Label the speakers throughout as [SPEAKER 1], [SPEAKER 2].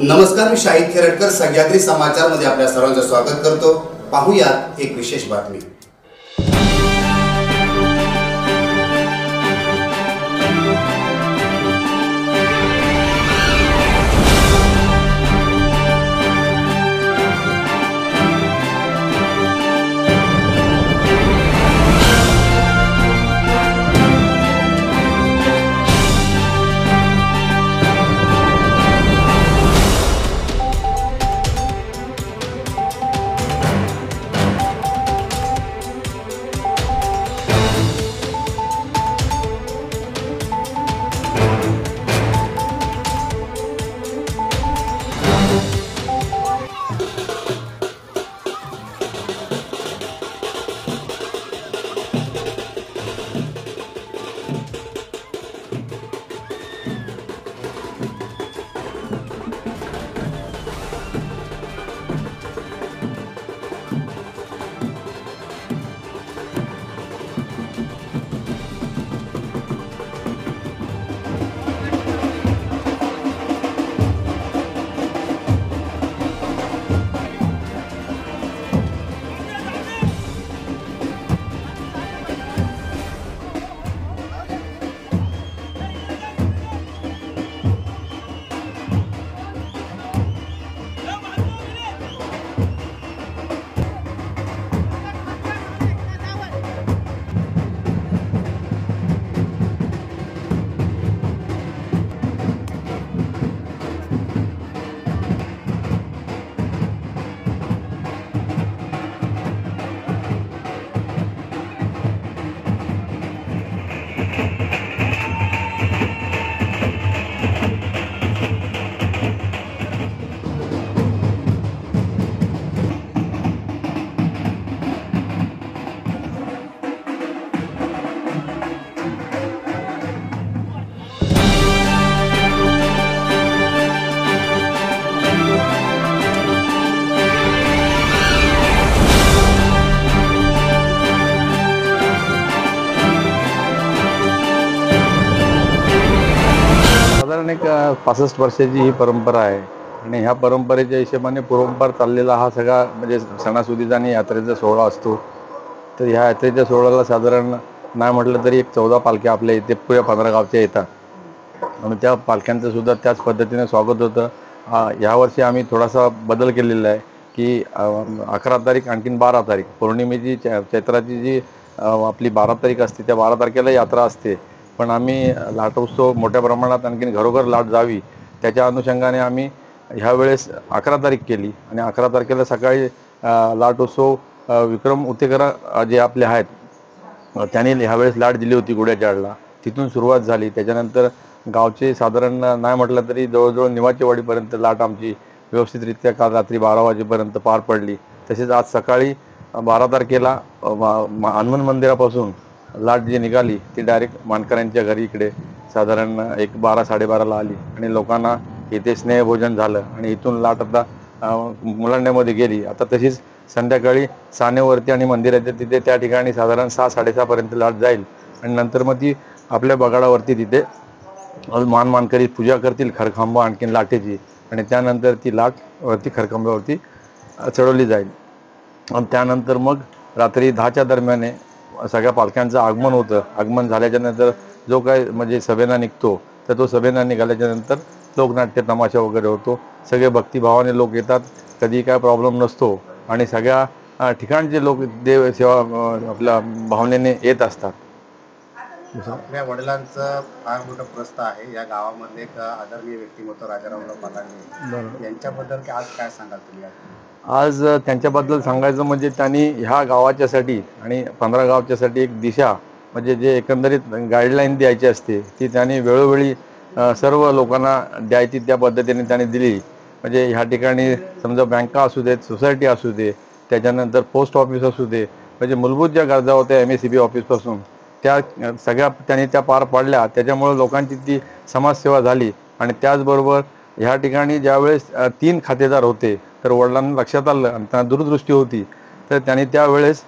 [SPEAKER 1] नमस्कार, मी शाहिद खेरटकर सह्याद्री समाचार मध्ये आपल्या सर्वांचं स्वागत करतो। पाहूयात एक विशेष बातमी।
[SPEAKER 2] साधारण एक 65 वर्षाची ही परंपरा आहे आणि ह्या परंपरेच्या हिशोबाने पूर्वंपार चाललेला हा सगळा म्हणजे सणासुदीचा आणि यात्रेचा सोहळा असतो। तर ह्या यात्रेच्या सोहळ्याला साधारण नाही म्हटलं तरी एक 14 पालख्या आपल्या इथे पुऱ्या 15 गावच्या येतात आणि त्या पालख्यांचं सुद्धा त्याच पद्धतीने स्वागत होतं। यावर्षी आम्ही थोडासा बदल केलेला आहे की 11 तारीख आणखीन 12 तारीख पौर्णिमेची चैत्राची जी आपली 12 तारीख असते त्या 12 तारखेला यात्रा असते, पण आम्ही लाट उत्सव मोठ्या प्रमाणात आणखीन घरोघर लाट जावी त्याच्या अनुषंगाने आम्ही ह्यावेळेस 11 तारीख केली आणि 11 तारखेला सकाळी लाट उत्सव विक्रम उतेकर जे आपले आहेत त्यांनी ह्यावेळेस लाट दिली होती गुढ्याचाळला, तिथून सुरुवात झाली। त्याच्यानंतर गावचे साधारण नाही म्हटलं तरी जवळजवळ निवाचेवाडीपर्यंत लाट आमची व्यवस्थितरित्या काल रात्री 12 वाजेपर्यंत पार पडली। तसेच आज सकाळी 12 तारखेला हनुमान मंदिरापासून लाट जी निघाली ती डायरेक्ट मानकऱ्यांच्या घरी इकडे साधारण एक 12-12:30ला आली आणि लोकांना इथे स्नेहभोजन झालं आणि इथून लाट आता मुलांड्यामध्ये गेली। आता तशीच संध्याकाळी सानेवरती आणि मंदिराच्या तिथे त्या ठिकाणी साधारण 6-6:30पर्यंत लाट जाईल आणि नंतर मग ती आपल्या बगाडावरती तिथे मानकरी पूजा करतील खरखांबा आणखीन लाटेची आणि त्यानंतर ती लाट वरती खरखांब्यावरती चढवली जाईल आणि त्यानंतर मग रात्री 10च्या दरम्याने सगळ्या पालख्यांचं आगमन होतं। आगमन झाल्याच्या नंतर जो काय म्हणजे सभेना निघतो तर तो सभेना निघाल्याच्या नंतर लोकनाट्य तमाशा वगैरे होतो। सगळे भक्तिभावाने लोक येतात, कधी काय प्रॉब्लेम नसतो आणि सगळ्या ठिकाणचे लोक देव सेवा आपल्या भावनेने येत असतात।
[SPEAKER 1] आपल्या वडिलांचं फार मोठं प्रस्थ आहे या गावामध्ये, एक आदरणीय व्यक्तिमत्व राजारामराव पालांडे यांच्याबद्दल आज काय सांगाल तुम्ही?
[SPEAKER 2] आज त्यांच्याबद्दल सांगायचं म्हणजे त्यांनी ह्या गावाच्यासाठी आणि 15 गावच्यासाठी एक दिशा म्हणजे जे एकंदरीत गाईडलाईन द्यायची असते ती त्यांनी वेळोवेळी सर्व लोकांना द्यायची त्या पद्धतीने त्यांनी दिली। म्हणजे ह्या ठिकाणी समजा बँका असू देत, सोसायटी असू दे, त्याच्यानंतर पोस्ट ऑफिस असू दे, म्हणजे मूलभूत ज्या गरजा होत्या MSEB ऑफिसपासून त्या सगळ्या त्यांनी त्या पार पाडल्या। त्याच्यामुळे लोकांची ती समाजसेवा झाली आणि त्याचबरोबर ह्या ठिकाणी ज्यावेळेस 3 खातेदार होते तर वडिलांना लक्षात आलं आणि त्यांना दूरदृष्टी होती तर त्यांनी त्यावेळेस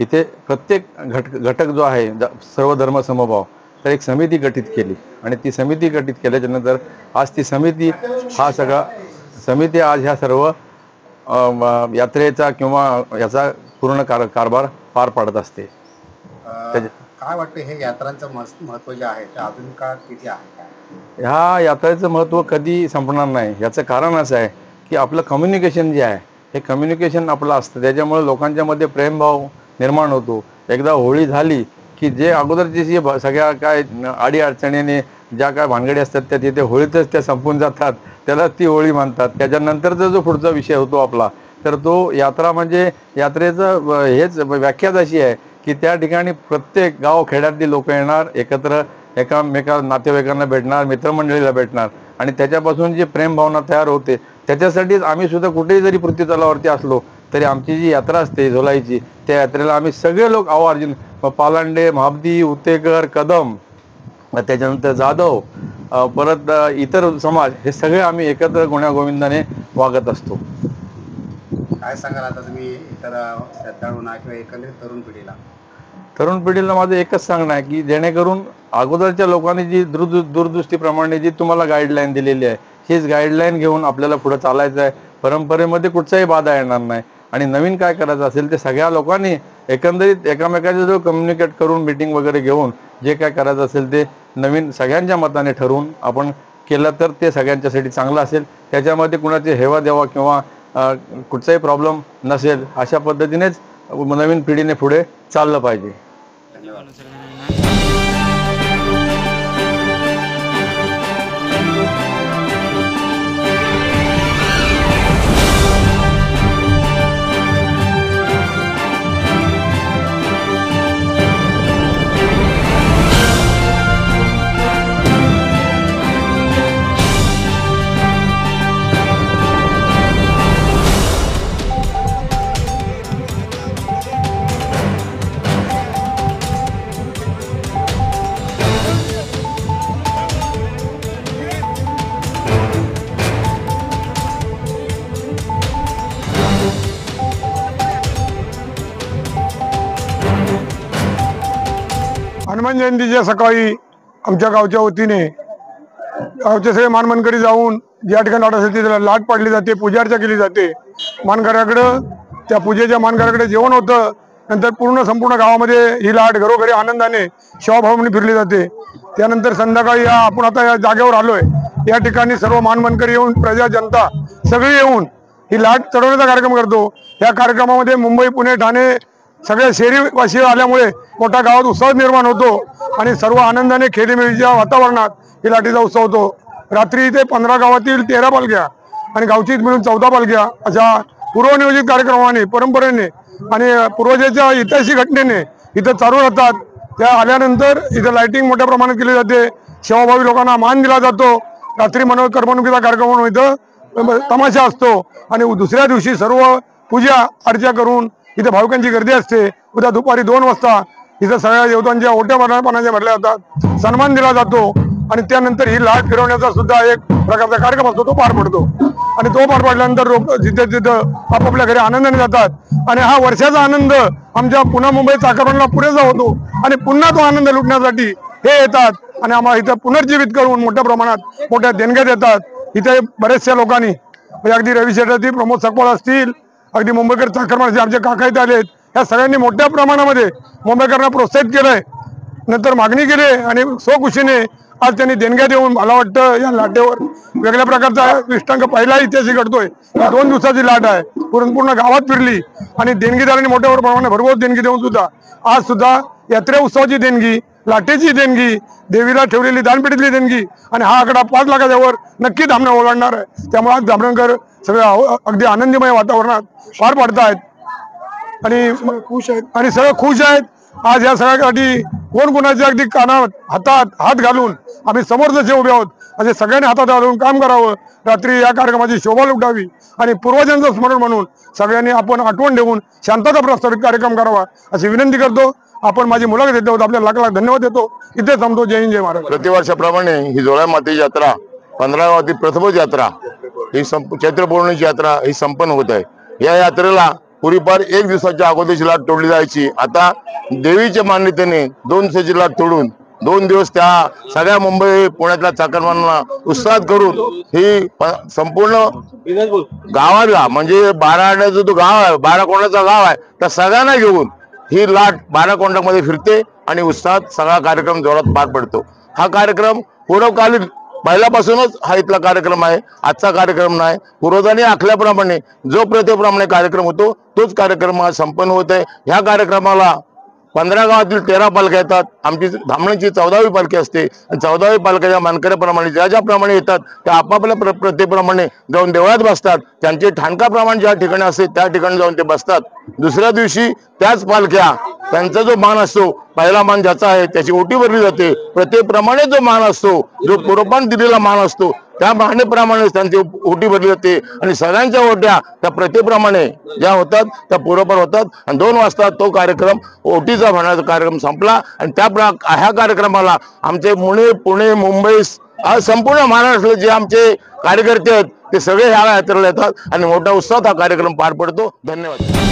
[SPEAKER 2] इथे प्रत्येक घटक जो आहे सर्व धर्म समभाव तर एक समिती गठीत केली आणि ती समिती गठीत केल्याच्यानंतर आज ती समिती समिती आज ह्या सर्व यात्रेचा किंवा याचा पूर्ण कारभार पार पाडत असते.
[SPEAKER 1] काय वाटतं हे यात्रांचं महत्त्व जे आहे ते अजून काळात किती आहे?
[SPEAKER 2] ह्या यात्रेचं महत्त्व कधी संपणार नाही. याचं कारण असं आहे की आपलं कम्युनिकेशन जे आहे हे कम्युनिकेशन आपलं असतं, त्याच्यामुळे लोकांच्यामध्ये प्रेमभाव निर्माण होतो. एकदा होळी झाली की जे अगोदरची जी सगळ्या काय अडीअडचणीने ज्या काय भानगडी असतात त्या तिथे होळीतच त्या संपून जातात, त्याला ती होळी म्हणतात. त्याच्यानंतरचा जो पुढचा विषय होतो आपला, तर तो यात्रा म्हणजे यात्रेचं हेच व्याख्याच अशी आहे की त्या ठिकाणी प्रत्येक गाव खेड्यातली लोक येणार एकत्र, एकामेका नातेवाईकांना भेटणार, मित्रमंडळीला भेटणार आणि त्याच्यापासून जी प्रेमभावना तयार होते त्याच्यासाठीच आम्ही सुद्धा कुठेही जरी पृथ्वीतलावरती असलो तरी आमची जी यात्रा असते झोलाईची, त्या यात्रेला आम्ही सगळे लोक आवर्जून पालांडे, महाबदी, उतेकर, कदम, त्याच्यानंतर जाधव, परत इतर समाज हे सगळे आम्ही एकत्र गुण्यागोविंदाने वागत असतो.
[SPEAKER 1] काय सांगाल आता तुम्ही इतर श्रद्धाळूंना किंवा एकंदरीत
[SPEAKER 2] तरुण पिढीला माझं एकच सांगणं आहे की जेणेकरून अगोदरच्या लोकांनी जी दूरदृष्टीप्रमाणे जी तुम्हाला गाईडलाईन दिलेली आहे हीच गाईडलाईन घेऊन आपल्याला पुढे चालायचं आहे. परंपरेमध्ये कुठचाही बाधा येणार नाही आणि नवीन काय करायचं असेल ते सगळ्या लोकांनी एकंदरीत एकामेकाचा जो कम्युनिकेट करून मीटिंग वगैरे घेऊन जे काय करायचं असेल ते नवीन सगळ्यांच्या मताने ठरवून आपण केलं तर ते सगळ्यांच्यासाठी चांगलं असेल. त्याच्यामध्ये कुणाची हेवा देवा किंवा कुठचाही प्रॉब्लेम नसेल अशा पद्धतीनेच नवीन पिढीने पुढे चाललं पाहिजे.
[SPEAKER 3] हनुमान जयंतीच्या सकाळी आमच्या गावच्या वतीने गावचे सगळे मानमनकरी जाऊन ज्या ठिकाणी लाट असेल तिथे लाट पाडली जाते, पूजा अर्चा केली जाते. मानकऱ्याकडं त्या पूजेच्या मानकऱ्याकडे जेवण होतं. नंतर संपूर्ण गावामध्ये ही लाट घरोघरी आनंदाने शिवाभावाने फिरली जाते. त्यानंतर संध्याकाळी आपण आता या जागेवर आलोय, या ठिकाणी सर्व मानमनकरी येऊन प्रजा जनता सगळी येऊन ही लाट चढवण्याचा कार्यक्रम करतो. या कार्यक्रमामध्ये मुंबई, पुणे, ठाणे सगळे शहरीवासी आल्यामुळे मोठ्या गावात उत्साह निर्माण होतो आणि सर्व आनंदाने खेळीमेळीच्या वातावरणात ही लाटीचा उत्सव होतो. रात्री इथे 15 गावातील 13 पालख्या आणि गावची मिळून 14 पालख्या अशा पूर्वनियोजित कार्यक्रमाने, परंपरेने आणि पूर्वजाच्या ऐतिहासिक घटनेने इथं चालू राहतात. त्या आल्यानंतर इथं लाइटिंग मोठ्या प्रमाणात केली जाते. सेवाभावी लोकांना मान दिला जातो. रात्री करमणुकीचा कार्यक्रम म्हणून इथं तमाशा असतो आणि दुसऱ्या दिवशी सर्व पूजा अर्चा करून इथे भाविकांची गर्दी असते. उद्या दुपारी 2 वाजता इथं सगळ्या देवतांच्या ओट्या पाण्याच्या भरल्या जातात, सन्मान दिला जातो आणि त्यानंतर ही लाट फिरवण्याचा सुद्धा एक प्रकारचा कार्यक्रम असतो, तो पार पडतो. आणि तो पार पडल्यानंतर लोक जिथे तिथं आपापल्या घरी आनंदाने जातात आणि हा वर्षाचा आनंद आमच्या पुन्हा मुंबई चाकरमानीला पुरेसा होतो आणि पुन्हा तो आनंद लुटण्यासाठी हे येतात आणि आम्हाला इथं पुनर्जीवित करून मोठ्या प्रमाणात मोठ्या देणग्या देतात. इथे बरेचशा लोकांनी म्हणजे अगदी रवी शेठ असतील, प्रमोद सकपाळ असतील, अगदी मुंबईकर चाकरमानी आमचे काका इथे आलेत, या सगळ्यांनी मोठ्या प्रमाणामध्ये मुंबईकरांना प्रोत्साहित केलंय. नंतर मागणी केली आणि स्वखुशीने आज त्यांनी देणग्या देऊन मला वाटतं या लाटेवर वेगळ्या प्रकारचा विष्टांक पहिला इतिहास घडतोय. 2 दिवसाची लाट आहे, पूर्ण गावात फिरली आणि देणगीदारांनी मोठ्या प्रमाणात भरघोस देणगी देऊन सुद्धा आज सुद्धा यात्रे उत्सवाची देणगी, लाटेची देणगी, देवीला ठेवलेली दानपेटीतली देणगी आणि हा आकडा 5 लाखाच्या वर नक्की धामणे ओलांडणार आहे. त्यामुळे आज धामणकर सगळे अगदी आनंदमय वातावरणात पार पाडतायत आणि सगळे खुश आहेत. आज या सगळ्यासाठी कोण कोणाच्या अगदी कानात हातात हात घालून आम्ही समोर जसे उभे आहोत असे सगळ्यांनी हातात घालून काम करावं. रात्री या कार्यक्रमाची शोभा लुटावी आणि पूर्वजांचं स्मरण म्हणून सगळ्यांनी आपण आठवण ठेवून शांतता प्रस्थापित कार्यक्रम करावा अशी विनंती करतो. आपण माझी मुलाखत घेतली होती, आपल्याला लाख लाख धन्यवाद देतो. इथे थांबतो. जय हिंद, जय महाराज.
[SPEAKER 4] प्रतिवर्षाप्रमाणे ही झोळा मातेची यात्रा 15 गावातील प्रथमच यात्रा ही चैत्र पौर्णिमेची यात्रा ही संपन्न होत आहे. या यात्रेला पूर्वीपार 1 दिवसाच्या अगोदरची लाट तोडली जायची. आता देवीच्या मान्यतेने 2 दिवसाची लाट तोडून 2 दिवस त्या सगळ्या मुंबई पुण्यातल्या चाकरमान्यांना उत्साहित करून ही संपूर्ण गावाला म्हणजे 12 आण्याचा जो गाव आहे, 12 कोंडाचा गाव आहे, त्या सगळ्यांना घेऊन ही लाट 12 कोंडामध्ये फिरते आणि उत्साहात सगळा कार्यक्रम जोरात पार पडतो. हा कार्यक्रम पूर्वकालीन पहिल्यापासूनच हा इथला कार्यक्रम आहे, आजचा कार्यक्रम नाही. पूर्वजांनी आखल्याप्रमाणे जो प्रथेप्रमाणे कार्यक्रम होतो तोच कार्यक्रम आज संपन्न होत आहे. ह्या कार्यक्रमाला 15 गावातील 13 पालख्या येतात. आमची धामणीची 14वी पालखी असते आणि 14वी पालख्याच्या मानकऱ्याप्रमाणे ज्याप्रमाणे येतात त्या आपापल्या प्रथेप्रमाणे जाऊन देवळात बसतात. त्यांचे ठाणकाप्रमाणे ज्या ठिकाणी असते त्या ठिकाणी जाऊन ते बसतात. दुसऱ्या दिवशी त्याच पालख्या त्यांचा जो मान असतो, पहिला मान ज्याचा आहे त्याची ओटी भरली जाते. प्रथेप्रमाणे जो मान असतो, जो पूर्वपान दिलेला मान असतो त्या मानेप्रमाणे त्यांची ओटी भरली जाते आणि सगळ्यांच्या ओट्या त्या प्रथेप्रमाणे ज्या होतात त्या पूर्वपार होतात. आणि 2 वाजता तो कार्यक्रम ओटीचा भरण्याचा कार्यक्रम संपला. आणि ह्या कार्यक्रमाला आमचे पुणे मुंबई संपूर्ण महाराष्ट्रातले जे आमचे कार्यकर्ते आहेत ते सगळे ह्या यात्रेला येतात आणि मोठ्या उत्साहात हा कार्यक्रम पार पडतो. धन्यवाद.